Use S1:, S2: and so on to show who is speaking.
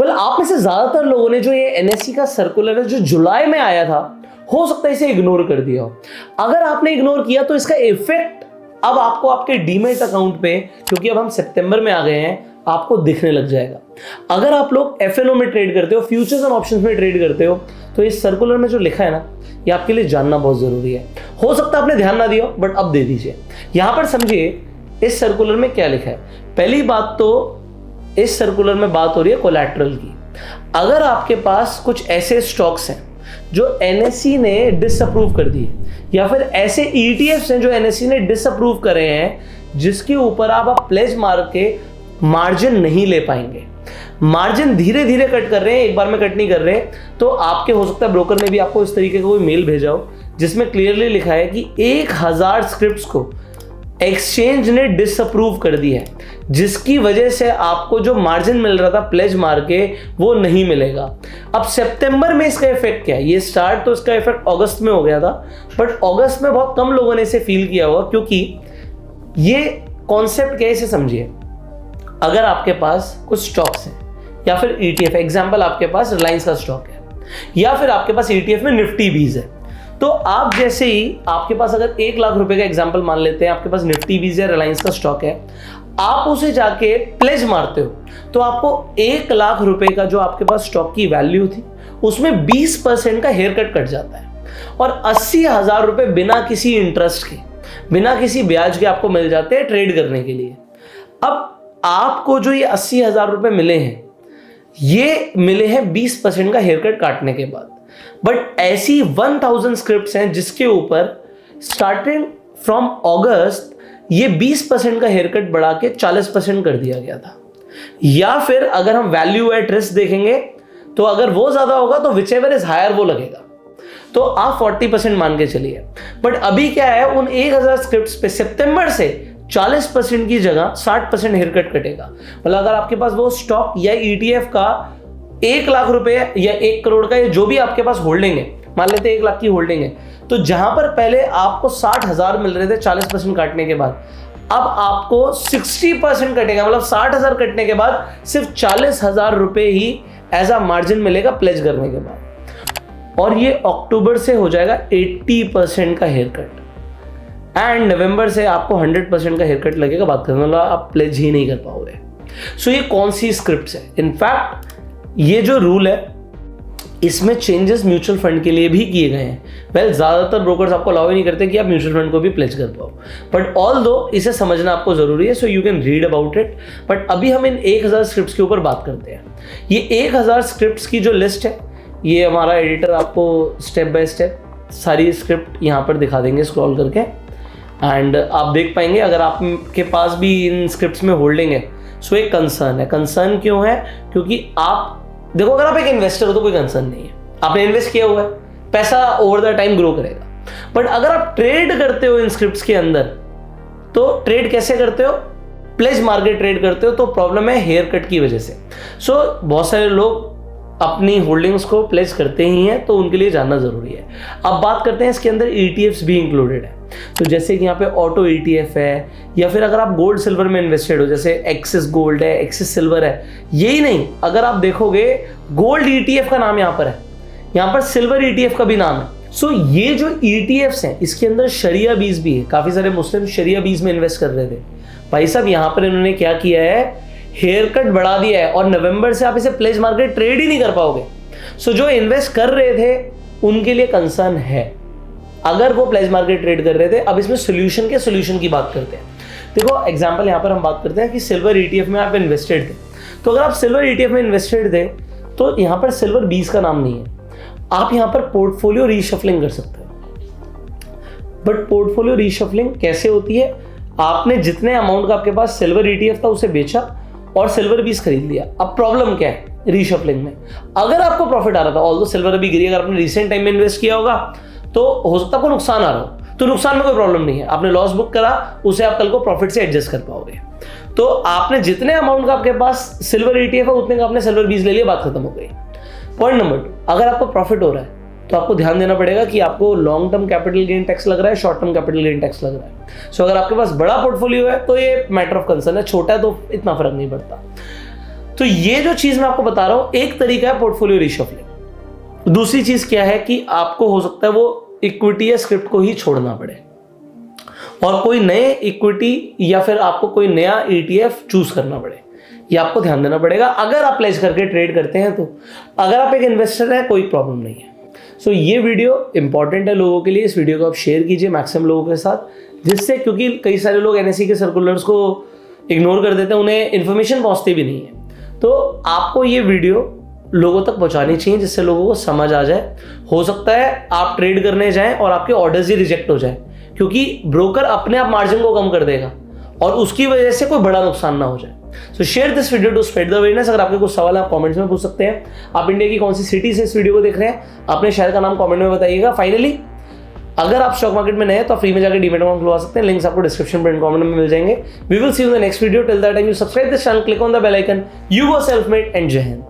S1: आप में से ज्यादातर लोगों ने जो ये एनएससी का सर्कुलर है जो जुलाई में आया था, हो सकता है इसे इग्नोर कर दिया हो। अगर आपने इग्नोर किया तो इसका इफेक्ट अब आपको आपके डीमैट अकाउंट पे, क्योंकि अब हम सितंबर में आ गए हैं, आपको दिखने लग जाएगा। अगर आप लोग एफएनओ में ट्रेड करते हो, फ्यूचर्स एंड ऑप्शंस में ट्रेड करते हो, तो इस सर्कुलर में जो लिखा है ना, ये आपके लिए जानना बहुत जरूरी है। हो सकता है आपने ध्यान ना दिया हो, बट अब दे दीजिए। यहां पर समझिए इस सर्कुलर में क्या लिखा है। पहली बात तो इस सर्कुलर में बात हो रही है कोलैटरल की। अगर आपके पास कुछ ऐसे स्टॉक्स हैं जो एनएससी ने डिसअप्रूव कर दिए, या फिर ऐसे ईटीएफ्स हैं जो एनएससी ने डिसअप्रूव करे हैं, जिसके ऊपर आप प्लेज मार के मार्जिन नहीं ले पाएंगे, मार्जिन धीरे धीरे कट कर रहे हैं, एक बार में कट नहीं कर रहे, तो आपके हो सकता है ब्रोकर ने भी आपको इस तरीके का कोई मेल भेजा हो जिसमें क्लियरली लिखा है कि 1000 स्क्रिप्ट्स को एक्सचेंज ने डिसअप्रूव कर दिया है, जिसकी वजह से आपको जो मार्जिन मिल रहा था प्लेज मार के, वो नहीं मिलेगा। अब सितंबर में इसका इफेक्ट क्या है? ये स्टार्ट तो इसका इफेक्ट अगस्त में हो गया था, बट अगस्त में बहुत कम लोगों ने इसे फील किया हुआ, क्योंकि ये कॉन्सेप्ट क्या है इसे समझिए। अगर आपके पास कुछ स्टॉक्स हैं या फिर ईटीएफ, एग्जांपल आपके पास रिलायंस का स्टॉक है, या फिर आपके पास ईटीएफ में निफ्टी 20 है, तो आप जैसे ही आपके पास अगर 1 लाख रुपए का एग्जांपल मान लेते हैं, आपके पास निफ्टी 20 या रिलायंस का स्टॉक है, आप उसे जाके प्लेज मारते हो, तो आपको 1 लाख रुपए का जो आपके पास स्टॉक की वैल्यू थी, उसमें 20% का हेयर कट जाता है, और 80,000 रुपए बिना किसी इंटरेस्ट के, बिना किसी ब्याज के आपको मिल जाते हैं ट्रेड करने के लिए। अब आपको जो ये 80,000 रुपए मिले हैं, ये मिले हैं 20% का हेयर कट काटने के बाद। बट ऐसी 1000 स्क्रिप्ट्स हैं जिसके ऊपर स्टार्टिंग फ्रॉम अगस्त ये 20% का हेयर कट बढ़ा के 40% कर दिया गया था। या फिर अगर हम वैल्यू एट रिस्क देखेंगे, तो अगर वो ज्यादा होगा तो विच एवर इज हायर वो लगेगा, तो आप 40% मान के चलिए। बट अभी क्या है, उन 1000 स्क्रिप्ट्स पे सितंबर से 40% की जगह 60% हेयर कट कटेगा। मतलब अगर आपके पास वो स्टॉक या ईटीएफ का 1 लाख रुपए या 1 करोड़ का, या जो भी आपके पास होल्डिंग है, मान लेते हैं 1 लाख की होल्डिंग है, तो जहां पर पहले आपको 60,000 मिल रहे थे 40% काटने के बाद, अब आपको 60% कटेगा। मतलब 60,000 कटने के बाद सिर्फ 40,000 रुपए ही एज अ मार्जिन मिलेगा प्लेज करने के बाद। और ये अक्टूबर से हो जाएगा 80% का हेयर कट, एंड नवंबर से आपको 100% का हेयर कट लगेगा बात करने वाला, आप प्लेज ही नहीं कर पाओगे। सो ये कौन सी स्क्रिप्ट्स है? इनफैक्ट ये जो रूल है, इसमें चेंजेस म्यूचुअल फंड के लिए भी किए गए हैं। ज्यादातर ब्रोकर्स आपको अलाउ ही नहीं करते कि आप म्यूचुअल फंड को भी प्लेज कर पाओ, बट ऑल दो इसे समझना आपको जरूरी है, so you can read about it. But अभी हम इन 1000 स्क्रिप्ट्स के ऊपर बात करते हैं। ये 1000 स्क्रिप्ट्स की जो लिस्ट है, ये हमारा एडिटर आपको स्टेप बाय स्टेप सारी स्क्रिप्ट यहाँ पर दिखा देंगे स्क्रॉल करके, एंड आप देख पाएंगे। अगर आपके पास भी इन स्क्रिप्ट्स में होल्डिंग है, सो एक कंसर्न है। कंसर्न क्यों है? क्योंकि आप देखो, अगर आप एक इन्वेस्टर हो तो कोई कंसर्न नहीं है, आपने इन्वेस्ट किया हुआ है, पैसा ओवर द टाइम ग्रो करेगा। बट अगर आप ट्रेड करते हो इन स्क्रिप्ट्स के अंदर, तो ट्रेड कैसे करते हो? प्लेज मार्केट ट्रेड करते हो, तो प्रॉब्लम है हेयर कट की वजह से। सो बहुत सारे लोग अपनी होल्डिंग्स को प्लेज करते ही हैं, तो उनके लिए जानना जरूरी है। अब बात करते हैं इसके अंदर ईटीएफ्स भी इंक्लूडेड है। तो जैसे कि यहाँ पे ऑटो ईटीएफ है, या फिर अगर आप गोल्ड सिल्वर में इन्वेस्टेड हो, जैसे एक्सिस गोल्ड है, एक्सिस सिल्वर है। यही नहीं, अगर आप देखोगे गोल्ड ईटीएफ का नाम यहाँ पर है, यहाँ पर सिल्वर ईटीएफ का भी नाम है। सो ये जो ईटीएफ्स हैं, इसके अंदर शरिया बीज भी है। काफी सारे मुस्लिम शरिया बीज में इन्वेस्ट कर रहे थे। भाई साहब, यहाँ पर इन्होंने क्या किया है, हेयर कट बढ़ा दिया है, और नवंबर से आप इसे प्लेज मार्केट ट्रेड ही नहीं कर पाओगे। सो जो इन्वेस्ट कर रहे थे उनके लिए कंसर्न है, अगर वो प्लेज मार्केट ट्रेड कर रहे थे। अब इसमें सोल्यूशन की बात करते हैं। देखो एग्जांपल यहाँ पर हम बात करते हैं कि सिल्वर ईटीएफ में आप इन्वेस्टेड थे, तो अगर आप सिल्वर ईटीएफ में इन्वेस्टेड थे, तो यहाँ पर सिल्वर 20 का नाम नहीं है, आप यहाँ पर पोर्टफोलियो रीशफलिंग कर सकते हो। बट पोर्टफोलियो रीशफलिंग कैसे होती है? आपने जितने अमाउंट का आपके पास सिल्वर ईटीएफ था उसे बेचा और सिल्वर 20 खरीद लिया। अब प्रॉब्लम क्या है रीशफलिंग में? अगर आपको प्रॉफिट आ रहा था, ऑल्दो सिल्वर अभी गिरी, अगर आपने रिसेंट टाइम में इन्वेस्ट किया होगा तो हो सकता है आपको नुकसान आ रहा हो, तो नुकसान में कोई प्रॉब्लम नहीं है। आपने लॉस बुक करा, उसे आप कल को प्रॉफिट से एडजस्ट कर पाओगे। तो आपने जितने अमाउंट का आपके पास सिल्वर ईटीएफ है, उतने का आपने सिल्वर 20 ले लिया, बात खत्म हो गई। पॉइंट नंबर 2, अगर आपको प्रॉफिट हो रहा है तो आपको ध्यान देना पड़ेगा कि आपको long term capital gain tax लग रहा है, short term capital gain tax लग रहा है। सो अगर आपके पास बड़ा पोर्टफोलियो है तो ये मैटर ऑफ कंसर्न है, छोटा है तो इतना फर्क नहीं पड़ता। तो ये जो चीज मैं आपको बता रहा हूं एक तरीका है पोर्टफोलियो रीशफलिंग। दूसरी चीज क्या है कि आपको हो सकता है वो इक्विटी या स्क्रिप्ट को ही छोड़ना पड़े और कोई नए इक्विटी या फिर आपको कोई नया ETF चूज करना पड़े। ये आपको ध्यान देना पड़ेगा। अगर आप प्लेज करके ट्रेड करते हैं तो, अगर आप एक इन्वेस्टर हैं कोई प्रॉब्लम नहीं है। सो ये वीडियो इंपॉर्टेंट है लोगों के लिए। इस वीडियो को आप शेयर कीजिए मैक्सिमम लोगों के साथ, जिससे, क्योंकि कई सारे लोग NSE के सर्कुलर्स को इग्नोर कर देते हैं, उन्हें इन्फॉर्मेशन पहुंचती भी नहीं है। तो आपको ये वीडियो लोगों तक पहुंचानी चाहिए जिससे लोगों को समझ आ जाए। हो सकता है आप ट्रेड करने जाएं और आपके ऑर्डर्स ही रिजेक्ट हो जाए, क्योंकि ब्रोकर अपने आप मार्जिन को कम कर देगा और उसकी वजह से कोई बड़ा नुकसान ना हो जाए। So share this video to spread the awareness. अगर आपके कुछ सवाल आप कमेंट्स में पूछ सकते हैं। आप इंडिया की कौन सी सिटी से इस वीडियो को देख रहे हैं, अपने शहर का नाम कमेंट में बताइएगा। फाइनली, अगर आप स्टॉक मार्केट में नए हैं तो आप फ्री में जाकर डीमैट अकाउंट खुलवा सकते हैं। लिंक्स आपको डिस्क्रिप्शन पर कमेंट में मिल जाएंगे। We will see you in the next video. Till that time you subscribe this channel, click on the bell icon. You go self made and जय हिंद।